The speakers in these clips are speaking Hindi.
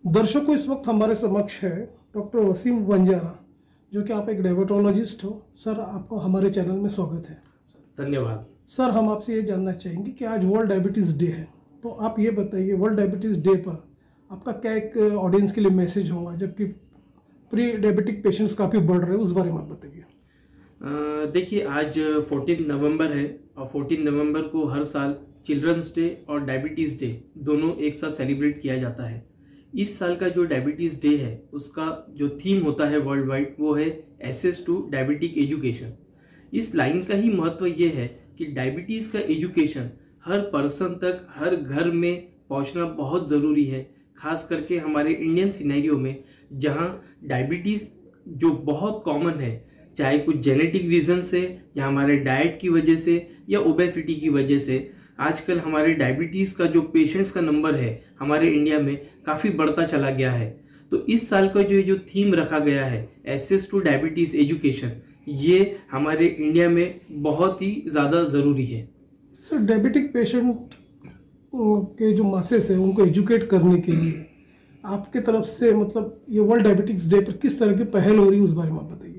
दर्शकों, इस वक्त हमारे समक्ष है डॉक्टर वसीम वंजारा, जो कि आप एक डायबिटोलॉजिस्ट हो। सर, आपको हमारे चैनल में स्वागत है। धन्यवाद। सर, हम आपसे ये जानना चाहेंगे कि आज वर्ल्ड डायबिटीज़ डे है, तो आप ये बताइए वर्ल्ड डायबिटीज़ डे पर आपका क्या एक ऑडियंस के लिए मैसेज होगा, जबकि प्री डायबिटिक पेशेंट्स काफ़ी बढ़ रहे हैं, उस बारे में आप बताइए। देखिए, आज 14 नवंबर है और 14 नवंबर को हर साल चिल्ड्रंस डे और डायबिटीज़ डे दोनों एक साथ सेलिब्रेट किया जाता है। इस साल का जो डायबिटीज़ डे है उसका जो थीम होता है वर्ल्ड वाइड वो है एक्सेस टू डायबिटिक एजुकेशन। इस लाइन का ही महत्व ये है कि डायबिटीज़ का एजुकेशन हर पर्सन तक, हर घर में पहुंचना बहुत ज़रूरी है, खास करके हमारे इंडियन सिनेरियो में जहां डायबिटीज़ जो बहुत कॉमन है, चाहे कुछ जेनेटिक रीज़न से या हमारे डाइट की वजह से या ओबेसिटी की वजह से, आजकल हमारे डायबिटीज़ का जो पेशेंट्स का नंबर है हमारे इंडिया में काफ़ी बढ़ता चला गया है। तो इस साल का जो जो थीम रखा गया है एक्सेस टू डायबिटीज़ एजुकेशन, ये हमारे इंडिया में बहुत ही ज़्यादा ज़रूरी है। सर, डायबिटिक पेशेंट के जो मासेस है उनको एजुकेट करने के लिए आपके तरफ से मतलब ये वर्ल्ड डायबिटिक्स डे पर किस तरह की पहल हो रही है, उस बारे में आप बताइए।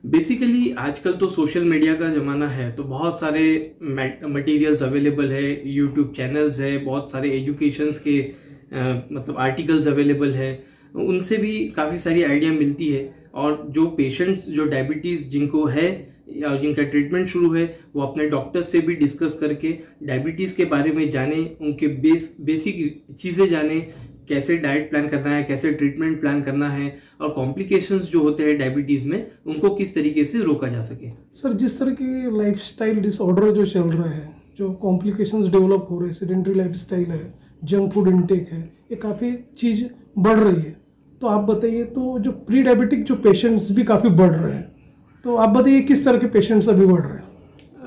बेसिकली आजकल तो सोशल मीडिया का ज़माना है, तो बहुत सारे मटेरियल्स अवेलेबल है, यूट्यूब चैनल्स है, बहुत सारे एजुकेशंस के मतलब आर्टिकल्स अवेलेबल है, उनसे भी काफ़ी सारी आइडिया मिलती है। और जो पेशेंट्स जो डायबिटीज़ जिनको है या जिनका ट्रीटमेंट शुरू है, वो अपने डॉक्टर से भी डिस्कस करके डायबिटीज़ के बारे में जाने, उनके बेसिक चीज़ें जाने, कैसे डाइट प्लान करना है, कैसे ट्रीटमेंट प्लान करना है, और कॉम्प्लिकेशंस जो होते हैं डायबिटीज़ में उनको किस तरीके से रोका जा सके। सर, जिस तरह की लाइफस्टाइल डिसऑर्डर जो चल रहा है, जो कॉम्प्लिकेशंस डेवलप हो रहे हैं, सेडेंटरी लाइफस्टाइल है, जंक फूड इनटेक है, ये काफ़ी चीज़ बढ़ रही है, तो आप बताइए। तो जो प्री डायबिटिक जो पेशेंट्स भी काफ़ी बढ़ रहे हैं, तो आप बताइए किस तरह के पेशेंट्स अभी बढ़ रहे हैं।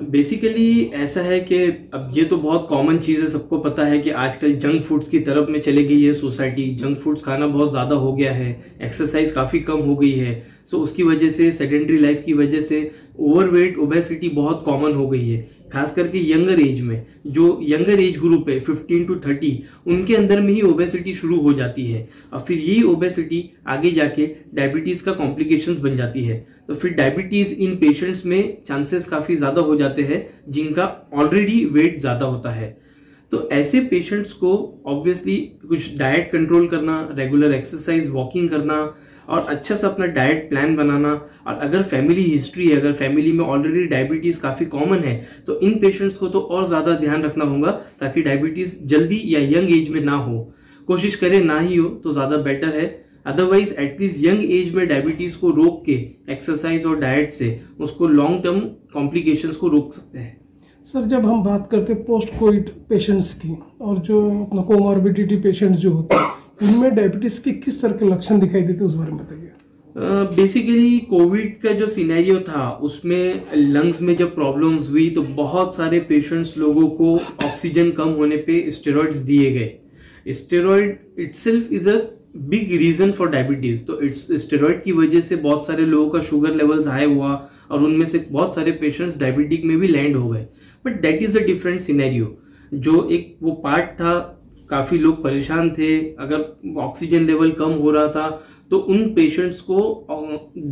बेसिकली ऐसा है कि अब ये तो बहुत कॉमन चीज़ है, सबको पता है कि आजकल जंक फूड्स की तरफ में चले गई है सोसाइटी। जंक फूड्स खाना बहुत ज़्यादा हो गया है, एक्सरसाइज काफ़ी कम हो गई है, सो उसकी वजह से, सेडेंटरी लाइफ की वजह से ओवरवेट, ओबेसिटी बहुत कॉमन हो गई है। खास करके यंगर एज में, जो यंगर एज ग्रुप है 15 to 30, उनके अंदर में ही ओबेसिटी शुरू हो जाती है और फिर यही ओबेसिटी आगे जाके डायबिटीज़ का कॉम्प्लिकेशंस बन जाती है। तो फिर डायबिटीज़ इन पेशेंट्स में चांसेस काफ़ी ज़्यादा हो जाते हैं जिनका ऑलरेडी वेट ज़्यादा होता है। तो ऐसे पेशेंट्स को ऑब्वियसली कुछ डाइट कंट्रोल करना, रेगुलर एक्सरसाइज, वॉकिंग करना और अच्छा सा अपना डाइट प्लान बनाना, और अगर फैमिली हिस्ट्री है, अगर फैमिली में ऑलरेडी डायबिटीज़ काफ़ी कॉमन है, तो इन पेशेंट्स को तो और ज़्यादा ध्यान रखना होगा ताकि डायबिटीज़ जल्दी या यंग एज में ना हो। कोशिश करें ना ही हो तो ज़्यादा बेटर है, अदरवाइज एटलीस्ट यंग एज में डायबिटीज़ को रोक के एक्सरसाइज और डाइट से उसको लॉन्ग टर्म कॉम्प्लिकेशंस को रोक सकते हैं। सर, जब हम बात करते हैं पोस्ट कोविड पेशेंट्स की और जो अपना कोमॉर्बिडिटी पेशेंट्स जो होते हैं, उनमें डायबिटीज़ के किस तरह के लक्षण दिखाई देते हैं, उस बारे में बताइए। बेसिकली कोविड का जो सिनेरियो था उसमें लंग्स में जब प्रॉब्लम्स हुई तो बहुत सारे पेशेंट्स लोगों को ऑक्सीजन कम होने पे स्टेरॉइड्स दिए गए। Steroid itself is a big reason for diabetes. तो स्टेरॉइड की वजह से बहुत सारे लोगों का शुगर लेवल्स हाई हुआ और उनमें से बहुत सारे पेशेंट्स डायबिटिक में भी लैंड हो गए। But that is a different scenario. जो एक वो पार्ट था, काफ़ी लोग परेशान थे, अगर ऑक्सीजन लेवल कम हो रहा था तो उन पेशेंट्स को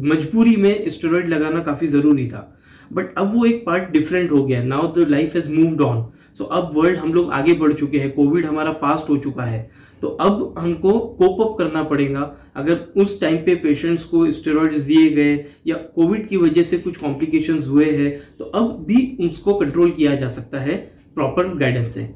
मजबूरी में स्टेरॉइड लगाना काफ़ी ज़रूरी था। बट अब वो एक पार्ट डिफरेंट हो गया। Now the life has moved on. So अब वर्ल्ड, हम लोग आगे बढ़ चुके हैं, कोविड हमारा पास्ट हो चुका है, तो अब हमको कोप अप करना पड़ेगा। अगर उस टाइम पे पेशेंट्स को स्टेरॉइड्स दिए गए या कोविड की वजह से कुछ कॉम्प्लिकेशंस हुए हैं, तो अब भी उसको कंट्रोल किया जा सकता है प्रॉपर गाइडेंस से।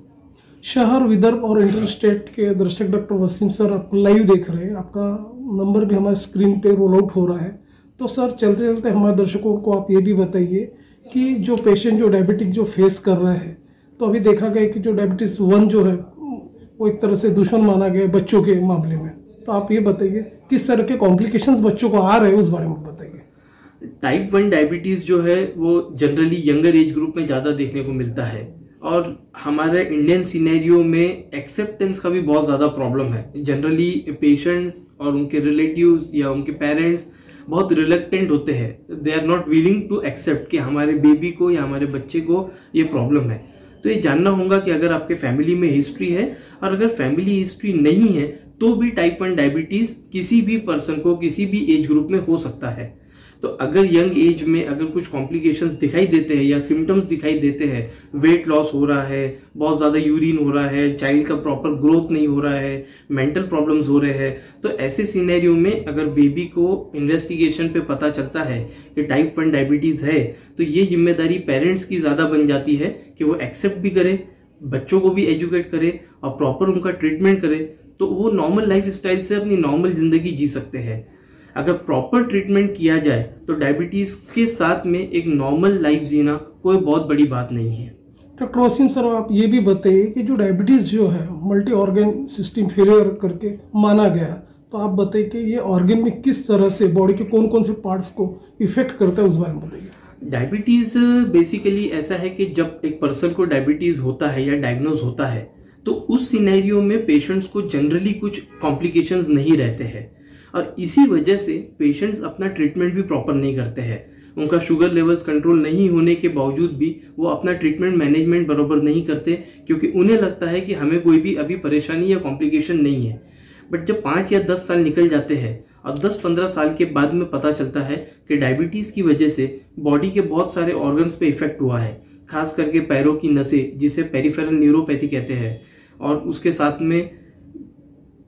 शहर, विदर्भ और इंटरस्टेट के दर्शक, डॉक्टर वसीम सर आप लाइव देख रहे हैं, आपका नंबर भी हमारे स्क्रीन पे रोल आउट हो रहा है। तो सर, चलते चलते हमारे दर्शकों को आप ये भी बताइए कि जो पेशेंट जो डायबिटिक जो फेस कर रहे हैं, तो अभी देखा गया कि जो डायबिटीज़ 1 जो है वो एक तरह से दुश्मन माना गया बच्चों के मामले में। तो आप ये बताइए किस तरह के कॉम्प्लिकेशंस बच्चों को आ रहे हैं, उस बारे में बताइए। टाइप 1 डायबिटीज़ जो है वो जनरली यंगर एज ग्रुप में ज़्यादा देखने को मिलता है, और हमारे इंडियन सिनेरियो में एक्सेप्टेंस का भी बहुत ज़्यादा प्रॉब्लम है। जनरली पेशेंट्स और उनके रिलेटिव्स या उनके पेरेंट्स बहुत रिलक्टेंट होते हैं, they are not willing to accept कि हमारे बेबी को या हमारे बच्चे को ये प्रॉब्लम है। तो ये जानना होगा कि अगर आपके फैमिली में हिस्ट्री है, और अगर फैमिली हिस्ट्री नहीं है तो भी टाइप 1 डायबिटीज किसी भी पर्सन को किसी भी एज ग्रुप में हो सकता है। तो अगर यंग एज में अगर कुछ कॉम्प्लिकेशंस दिखाई देते हैं या सिम्टम्स दिखाई देते हैं, वेट लॉस हो रहा है, बहुत ज़्यादा यूरिन हो रहा है, चाइल्ड का प्रॉपर ग्रोथ नहीं हो रहा है, मेंटल प्रॉब्लम्स हो रहे हैं, तो ऐसे सिनेरियो में अगर बेबी को इन्वेस्टिगेशन पे पता चलता है कि टाइप 1 डायबिटीज़ है, तो ये जिम्मेदारी पेरेंट्स की ज़्यादा बन जाती है कि वो एक्सेप्ट भी करे, बच्चों को भी एजुकेट करे और प्रॉपर उनका ट्रीटमेंट करे, तो वो नॉर्मल लाइफ स्टाइल से अपनी नॉर्मल ज़िंदगी जी सकते हैं। अगर प्रॉपर ट्रीटमेंट किया जाए तो डायबिटीज़ के साथ में एक नॉर्मल लाइफ जीना कोई बहुत बड़ी बात नहीं है। डॉक्टर वसीम सर, आप ये भी बताइए कि जो डायबिटीज़ जो है मल्टी ऑर्गन सिस्टम फेलियर करके माना गया, तो आप बताइए कि ये ऑर्गन में किस तरह से बॉडी के कौन कौन से पार्ट्स को इफेक्ट करता है, उस बारे में बताइए। डायबिटीज़ बेसिकली ऐसा है कि जब एक पर्सन को डायबिटीज़ होता है या डायग्नोज होता है, तो उस सिनेरियो में पेशेंट्स को जनरली कुछ कॉम्प्लिकेशंस नहीं रहते हैं, और इसी वजह से पेशेंट्स अपना ट्रीटमेंट भी प्रॉपर नहीं करते हैं। उनका शुगर लेवल्स कंट्रोल नहीं होने के बावजूद भी वो अपना ट्रीटमेंट मैनेजमेंट बराबर नहीं करते, क्योंकि उन्हें लगता है कि हमें कोई भी अभी परेशानी या कॉम्प्लिकेशन नहीं है। बट जब 5 या 10 साल निकल जाते हैं और 10-15 साल के बाद में पता चलता है कि डायबिटीज़ की वजह से बॉडी के बहुत सारे ऑर्गन्स पे इफेक्ट हुआ है, खास करके पैरों की नसें जिसे पेरिफेरल न्यूरोपैथी कहते हैं, और उसके साथ में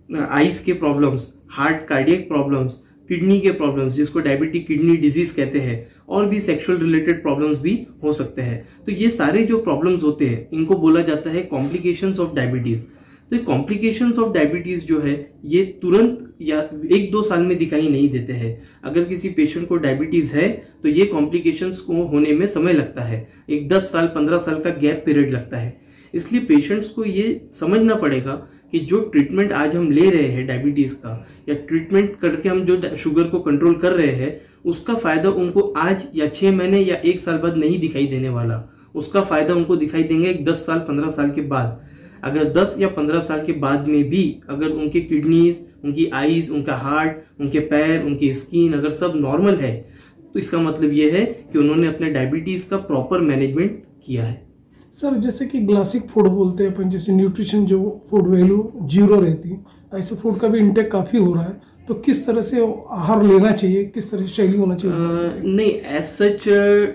आइस के problems, heart cardiac problems, kidney के प्रॉब्लम्स जिसको डायबिटिक किडनी डिजीज कहते हैं, और भी सेक्सुअल रिलेटेड प्रॉब्लम्स भी हो सकते हैं। तो ये सारे जो प्रॉब्लम्स होते हैं इनको बोला जाता है कॉम्प्लिकेशंस ऑफ डायबिटीज़। तो ये कॉम्प्लिकेशंस ऑफ डायबिटीज़ जो है ये तुरंत या 1-2 साल में दिखाई नहीं देते हैं। अगर किसी पेशेंट को डायबिटीज़ है तो ये कॉम्प्लिकेशंस को होने में समय लगता है, एक 10 साल 15 साल का गैप पीरियड लगता है। इसलिए पेशेंट्स को ये समझना पड़ेगा कि जो ट्रीटमेंट आज हम ले रहे हैं डायबिटीज़ का, या ट्रीटमेंट करके हम जो शुगर को कंट्रोल कर रहे हैं, उसका फ़ायदा उनको आज या 6 महीने या 1 साल बाद नहीं दिखाई देने वाला। उसका फ़ायदा उनको दिखाई देंगे 10 साल 15 साल के बाद। अगर 10 या 15 साल के बाद में भी अगर उनके किडनीज, उनकी आईज, उनका हार्ट, उनके पैर, उनकी स्किन अगर सब नॉर्मल है, तो इसका मतलब ये है कि उन्होंने अपने डायबिटीज़ का प्रॉपर मैनेजमेंट किया है। सर, जैसे कि क्लासिक फूड बोलते हैं अपन, जैसे न्यूट्रिशन जो फूड वैल्यू 0 रहती है, ऐसे फूड का भी इंटेक काफ़ी हो रहा है, तो किस तरह से आहार लेना चाहिए, किस तरह से शैली होना चाहिए? नहीं, एज सच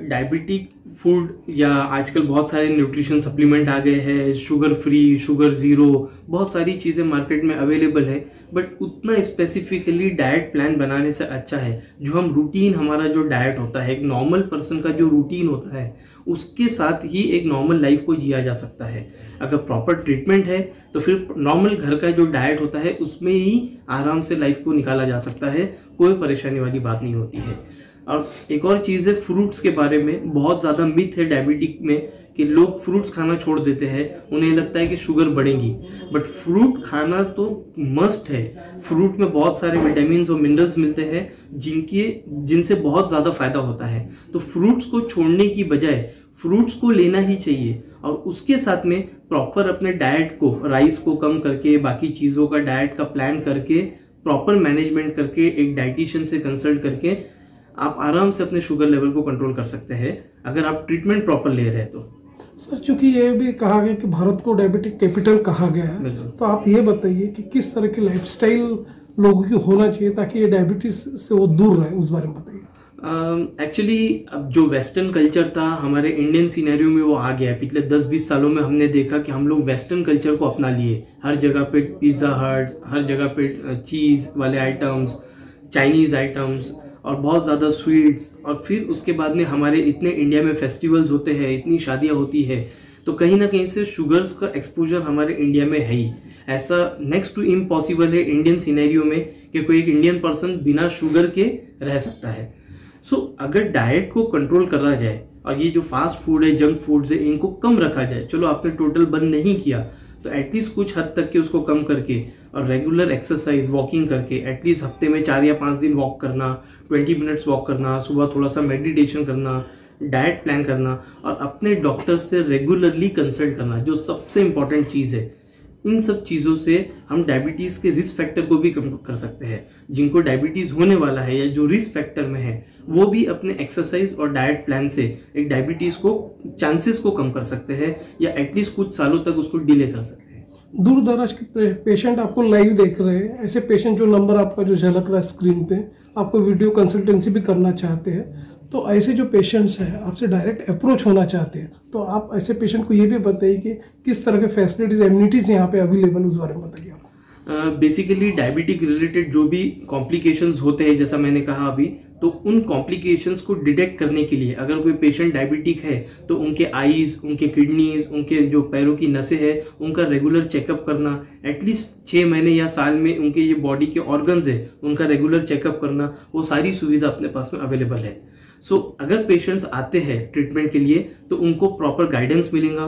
डायबिटिक फूड या आजकल बहुत सारे न्यूट्रिशन सप्लीमेंट आ गए हैं, शुगर फ्री, शुगर ज़ीरो, बहुत सारी चीज़ें मार्केट में अवेलेबल है। बट उतना स्पेसिफिकली डाइट प्लान बनाने से अच्छा है जो हम रूटीन, हमारा जो डाइट होता है, एक नॉर्मल पर्सन का जो रूटीन होता है, उसके साथ ही एक नॉर्मल लाइफ को जिया जा सकता है। अगर प्रॉपर ट्रीटमेंट है तो फिर नॉर्मल घर का जो डाइट होता है उसमें ही आराम से लाइफ को निकाला जा सकता है, कोई परेशानी वाली बात नहीं होती है। और एक और चीज़ है, फ्रूट्स के बारे में बहुत ज़्यादा मिथ है डायबिटिक में कि लोग फ्रूट्स खाना छोड़ देते हैं, उन्हें लगता है कि शुगर बढ़ेगी। बट फ्रूट खाना तो मस्ट है। फ्रूट में बहुत सारे विटामिन और मिनरल्स मिलते हैं जिनसे बहुत ज़्यादा फायदा होता है। तो फ्रूट्स को छोड़ने की बजाय फ्रूट्स को लेना ही चाहिए, और उसके साथ में प्रॉपर अपने डाइट को, राइस को कम करके, बाकी चीज़ों का डाइट का प्लान करके, प्रॉपर मैनेजमेंट करके, एक डाइटिशियन से कंसल्ट करके आप आराम से अपने शुगर लेवल को कंट्रोल कर सकते हैं, अगर आप ट्रीटमेंट प्रॉपर ले रहे हैं तो। सर, चूंकि ये भी कहा गया कि भारत को डायबिटिक कैपिटल कहा गया है, तो आप ये बताइए कि किस तरह की लाइफस्टाइल लोगों की होना चाहिए ताकि ये डायबिटीज से वो दूर रहे, उस बारे में बताइए। एक्चुअली अब जो वेस्टर्न कल्चर था हमारे इंडियन सिनेरियो में वो आ गया है। पिछले 10-20 सालों में हमने देखा कि हम लोग वेस्टर्न कल्चर को अपना लिए। हर जगह पे पिज़्ज़ा हट्स, हर जगह पे चीज़ वाले आइटम्स, चाइनीज़ आइटम्स, और बहुत ज़्यादा स्वीट्स। और फिर उसके बाद में हमारे इतने इंडिया में फेस्टिवल्स होते हैं, इतनी शादियाँ होती है, तो कहीं ना कहीं से शुगर्स का एक्सपोजर हमारे इंडिया में है ही। ऐसा नेक्स्ट टू इम्पॉसिबल है इंडियन सिनेरियो में कि कोई एक इंडियन पर्सन बिना शुगर के रह सकता है। सो अगर डाइट को कंट्रोल करा जाए और ये जो फास्ट फूड है, जंक फूड्स है, इनको कम रखा जाए, चलो आपने टोटल बंद नहीं किया तो एटलीस्ट कुछ हद तक के उसको कम करके, और रेगुलर एक्सरसाइज, वॉकिंग करके, एटलीस्ट हफ्ते में 4 या 5 दिन वॉक करना, 20 मिनट्स वॉक करना, सुबह थोड़ा सा मेडिटेशन करना, डाइट प्लान करना, और अपने डॉक्टर से रेगुलरली कंसल्ट करना, जो सबसे इंपॉर्टेंट चीज़ है। इन सब चीज़ों से हम डायबिटीज़ के रिस्क फैक्टर को भी कम कर सकते हैं। जिनको डायबिटीज़ होने वाला है या जो रिस्क फैक्टर में है, वो भी अपने एक्सरसाइज और डाइट प्लान से एक डायबिटीज़ को चांसेस को कम कर सकते हैं, या एटलीस्ट कुछ सालों तक उसको डिले कर सकते हैं। दूर दराज के पेशेंट आपको लाइव देख रहे हैं, ऐसे पेशेंट जो नंबर आपका जो झलक रहा है स्क्रीन पे, आपको वीडियो कंसल्टेंसी भी करना चाहते हैं, तो ऐसे जो पेशेंट्स हैं आपसे डायरेक्ट अप्रोच होना चाहते हैं, तो आप ऐसे पेशेंट को ये भी बताइए कि किस तरह के फैसिलिटीज़ एम्यूनिटीज़ यहाँ पे अवेलेबल, उस बारे में बताइए आप। बेसिकली डायबिटिक रिलेटेड जो भी कॉम्प्लिकेशंस होते हैं, जैसा मैंने कहा अभी, तो उन कॉम्प्लिकेशंस को डिटेक्ट करने के लिए अगर कोई पेशेंट डायबिटिक है तो उनके आईज, उनके किडनीज, उनके जो पैरों की नसें हैं, उनका रेगुलर चेकअप करना, एटलीस्ट 6 महीने या साल में उनके ये बॉडी के ऑर्गन्स है उनका रेगुलर चेकअप करना, वो सारी सुविधा अपने पास में अवेलेबल है। सो अगर पेशेंट्स आते हैं ट्रीटमेंट के लिए तो उनको प्रॉपर गाइडेंस मिलेगा,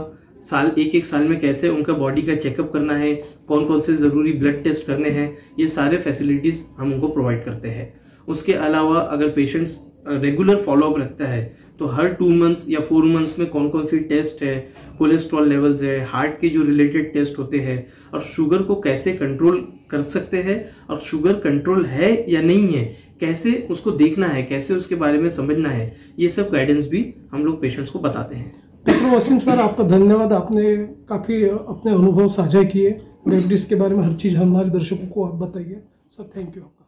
एक साल में कैसे उनका बॉडी का चेकअप करना है, कौन कौन से ज़रूरी ब्लड टेस्ट करने हैं, ये सारे फैसिलिटीज़ हम उनको प्रोवाइड करते हैं। उसके अलावा अगर पेशेंट्स रेगुलर फॉलोअप रखता है तो हर 2 मंथ्स या 4 मंथ्स में कौन कौन सी टेस्ट है, कोलेस्ट्रॉल लेवल्स है, हार्ट के जो रिलेटेड टेस्ट होते हैं, और शुगर को कैसे कंट्रोल कर सकते हैं, और शुगर कंट्रोल है या नहीं है, कैसे उसको देखना है, कैसे उसके बारे में समझना है, ये सब गाइडेंस भी हम लोग पेशेंट्स को बताते हैं। डॉक्टर वसीम सर, आपका धन्यवाद, आपने काफ़ी अपने अनुभव साझा किए, डायबिटीज़ के बारे में हर चीज़ हमारे दर्शकों को आप बताइए। सर थैंक यू आपका।